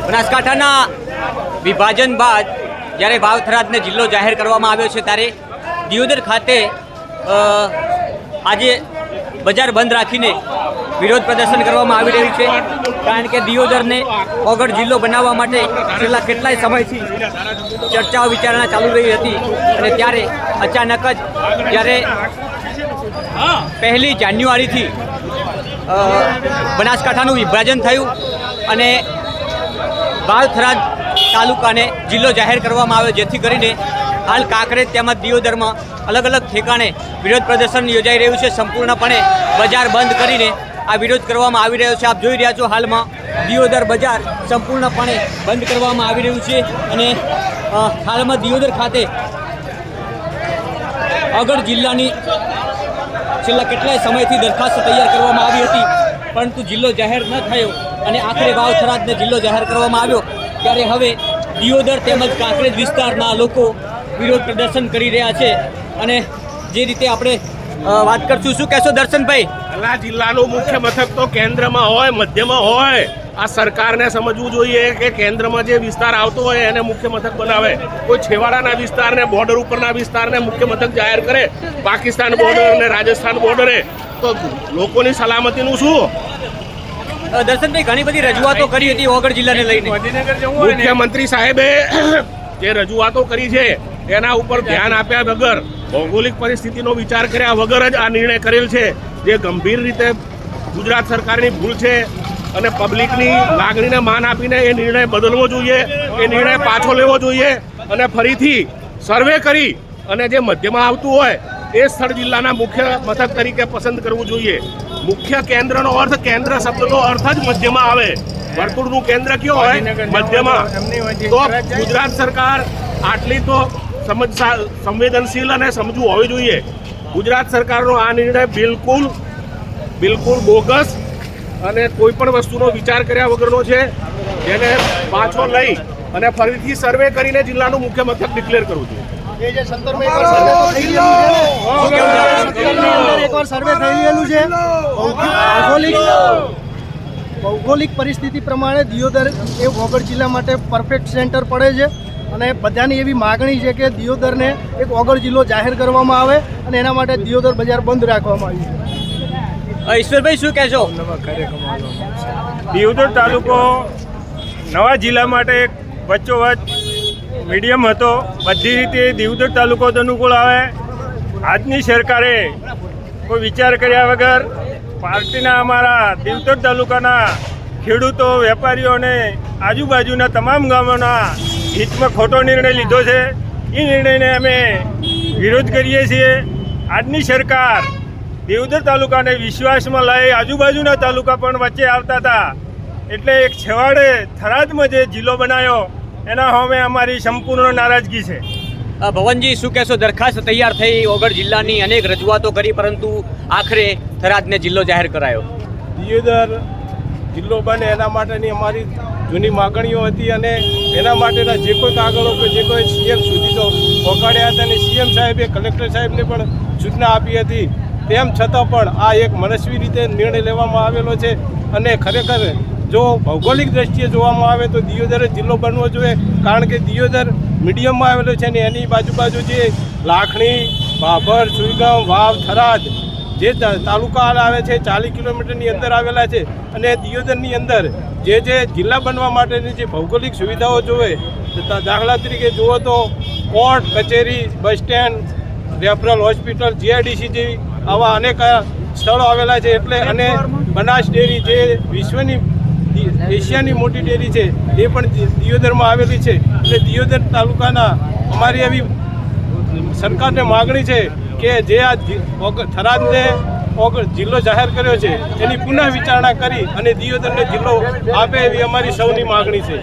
બનાસકાંઠાના વિભાજન બાદ જ્યારે વાવ થરાદને જિલ્લો જાહેર કરવામાં આવ્યો છે ત્યારે દિયોદર ખાતે આજે બજાર બંધ રાખીને વિરોધ પ્રદર્શન કરવામાં આવી રહ્યું છે, કારણ કે દિયોદરને ઓગળ જિલ્લો બનાવવા માટે છેલ્લા કેટલાય સમયથી ચર્ચાઓ વિચારણા ચાલુ રહી હતી અને ત્યારે અચાનક જ જ્યારે 1 જાન્યુઆરીથી બનાસકાંઠાનું વિભાજન થયું અને વાવ થરાદ તાલુકાને જિલ્લો જાહેર કરવામાં આવ્યો, જેથી કરીને હાલ કાંકરેજ તેમજ દિયોદરમાં અલગ અલગ ઠેકાણે વિરોધ પ્રદર્શન યોજાઈ રહ્યું છે। સંપૂર્ણપણે બજાર બંધ કરીને આ વિરોધ કરવામાં આવી રહ્યો છે। આપ જોઈ રહ્યા છો હાલમાં દિયોદર બજાર સંપૂર્ણપણે બંધ કરવામાં આવી રહ્યું છે અને હાલમાં દિયોદર ખાતે આગળ જિલ્લાની છેલ્લા કેટલાય સમયથી દરખાસ્ત તૈયાર કરવામાં આવી હતી, પરંતુ જિલ્લો જાહેર ન થયો અને આખરે વાવ થરાદને જિલ્લો જાહેર કરવામાં આવ્યો। ત્યારે હવે દિયોદર તેમજ કાંકરેજ વિસ્તારના લોકો વિરોધ પ્રદર્શન કરી રહ્યા છે અને જે રીતે આપણે વાત કરશું, શું કહેશો દર્શનભાઈ? આ જિલ્લાનું મુખ્ય મથક તો કેન્દ્રમાં હોય, મધ્યમાં હોય। આ સરકારને સમજવું જોઈએ કે કેન્દ્રમાં જે વિસ્તાર આવતો હોય એને મુખ્ય મથક બનાવે, કોઈ છેવાડાના વિસ્તારને, બોર્ડર ઉપરના વિસ્તારને મુખ્ય મથક જાહેર કરે, પાકિસ્તાન બોર્ડર અને રાજસ્થાન બોર્ડરે, તો લોકોની સલામતીનું શું? દર્શનભાઈ, ઘણી બધી રજૂઆતો કરી હતી ઓગળ જિલ્લાને લઈને, મુખ્યમંત્રી સાહેબે જે રજૂઆતો કરી છે એના ઉપર ધ્યાન આપ્યા વગર, ભૌગોલિક પરિસ્થિતિનો વિચાર કર્યા વગર જ આ નિર્ણય કરેલ છે, જે ગંભીર રીતે ગુજરાત સરકારની ભૂલ છે અને પબ્લિકની લાગણીને માન આપીને એ નિર્ણય બદલવો જોઈએ, એ નિર્ણય પાછો લેવો જોઈએ અને ફરીથી સર્વે કરી અને જે મધ્યમાં આવતું હોય એ સ્થળ જિલ્લાના મુખ્ય મથક તરીકે પસંદ કરવું જોઈએ। મુખ્ય કેન્દ્રનો અર્થ, કેન્દ્ર શબ્દનો અર્થ જ મધ્યમાં આવે। વર્તુળનું કેન્દ્ર કયો હોય? મધ્યમાં। તો ગુજરાત સરકાર આટલી તો સંવેદનશીલ અને સમજવું હોવી જોઈએ। ગુજરાત સરકારનો આ નિર્ણય બિલકુલ બોગસ અને કોઈ પણ વસ્તુનો વિચાર કર્યા વગરનો છે, જેને પાછો લઈ અને ફરીથી સર્વે કરીને જિલ્લાનું મુખ્ય મથક ડિક્લેર કરવું જોઈએ। ભૌગોલિક પરિસ્થિતિ પ્રમાણે દિયોદર એ ઓગળ જિલ્લા માટે પરફેક્ટ સેન્ટર પડે છે અને બધાની એવી માગણી છે કે દિયોદરને એક ઓગળ જિલ્લો જાહેર કરવામાં આવે અને એના માટે દિયોદર બજાર બંધ રાખવામાં આવ્યું છે। ઈશ્વરભાઈ, શું કહેશો? દિયોદર તાલુકો નવા જિલ્લા માટે એક વચ્ચોવચ્ચ મીડિયમ હતો, બધી રીતે દિયોદર તાલુકો તો અનુકૂળ આવે। આજની સરકારે કોઈ વિચાર કર્યા વગર પાર્ટીના અમારા દિયોદર તાલુકાના ખેડૂતો, વેપારીઓ અને આજુબાજુના તમામ ગામોના હિતમાં ખોટો નિર્ણય લીધો છે। એ નિર્ણયને અમે વિરોધ કરીએ છીએ। આજની સરકાર દિયોદર તાલુકાને વિશ્વાસમાં લઈ આજુબાજુના તાલુકા પણ વચ્ચે આવતા હતા, એટલે એક છેવાડે થરાદમાં જે જિલ્લો બનાવ્યો એના સામે અમારી સંપૂર્ણ નારાજગી છે। ભવનજી, શું કહેશો? દરખાસ્ત તૈયાર થઈ, ઓગળ જિલ્લાની અનેક રજૂઆતો કરી, પરંતુ આખરે થરાદને જિલ્લો જાહેર કરાયો। દિયોદર જિલ્લો બને એના માટેની અમારી જૂની માગણીઓ હતી અને એના માટેના જે કોઈ કાગળો કે જે કોઈ સીએમ સુધી તો પહોંચાડ્યા હતા અને સીએમ સાહેબે કલેક્ટર સાહેબને પણ સૂચના આપી હતી। તેમ છતાં પણ આ એક મનસ્વી રીતે નિર્ણય લેવામાં આવેલો છે અને ખરેખર જો ભૌગોલિક દ્રષ્ટિએ જોવામાં આવે તો દિયોદર જિલ્લો બનવો જોઈએ, કારણ કે દિયોદર મીડિયમમાં આવેલો છે ને એની બાજુ જે લાખણી, ભાભર, સુઈગામ, વાવ, થરાદ જે તાલુકા આવે છે 40 કિલોમીટરની અંદર આવેલા છે અને દિયોદરની અંદર જે જિલ્લા બનવા માટેની જે ભૌગોલિક સુવિધાઓ જોઈએ, દાખલા તરીકે જુઓ તો કોર્ટ કચેરી, bus stand, referral hospital, GIDC જેવી આવા અનેક સ્થળો આવેલા છે। એટલે અને બનાસ ડેરી જે વિશ્વની એશિયાની મોટી ડેરી છે એ પણ દિયોદરમાં આવેલી છે। એટલે દિયોદર તાલુકાના અમારી એવી સરકારને માગણી છે કે જે આ થરાદને જિલ્લો જાહેર કર્યો છે એની પુનઃ વિચારણા કરી અને દિયોદરને જિલ્લો આપે એવી અમારી સૌની માગણી છે.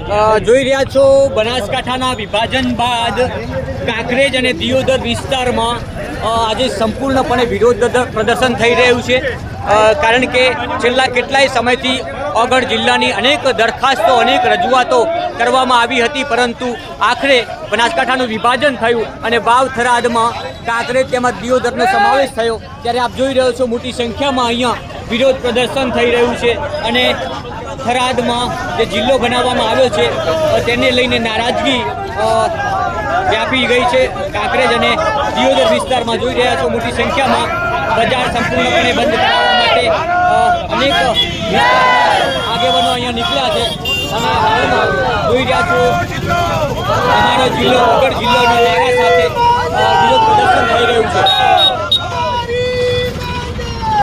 જોઈ રહ્યા છો બનાસકાંઠાના વિભાજન બાદ કાંકરેજ અને દિયોદર વિસ્તારમાં આજે સંપૂર્ણપણે વિરોધ પ્રદર્શન થઈ રહ્યું છે. કારણ કે છેલ્લા કેટલાય સમયથી ઓગળ જિલ્લાની અનેક દરખાસ્તો અનેક રજૂઆતો કરવામાં આવી હતી, પરંતુ આખરે બનાસકાંઠાનું વિભાજન થયું અને વાવ થરાદમાં કાંકરેજ તેમજ દિયોદરનો સમાવેશ થયો. ત્યારે આપ જોઈ રહ્યો છો મોટી સંખ્યામાં અહીંયા વિરોધ પ્રદર્શન થઈ રહ્યું છે અને થરાદમાં જે જિલ્લો બનાવવામાં આવ્યો છે તેને લઈને નારાજગી વ્યાપી ગઈ છે. કાંકરેજ અને દિયોદર વિસ્તારમાં જોઈ રહ્યા છો મોટી સંખ્યામાં બજાર સંપૂર્ણપણે બંધ કરાવવા માટે અનેક વિસ્તારના આગેવાનો અહીંયા નીકળ્યા છે અને હાલમાં જોઈ રહ્યા છો અમારો જિલ્લો વગર જિલ્લોની સાથે વિરોધ પ્રદર્શન થઈ રહ્યું છે.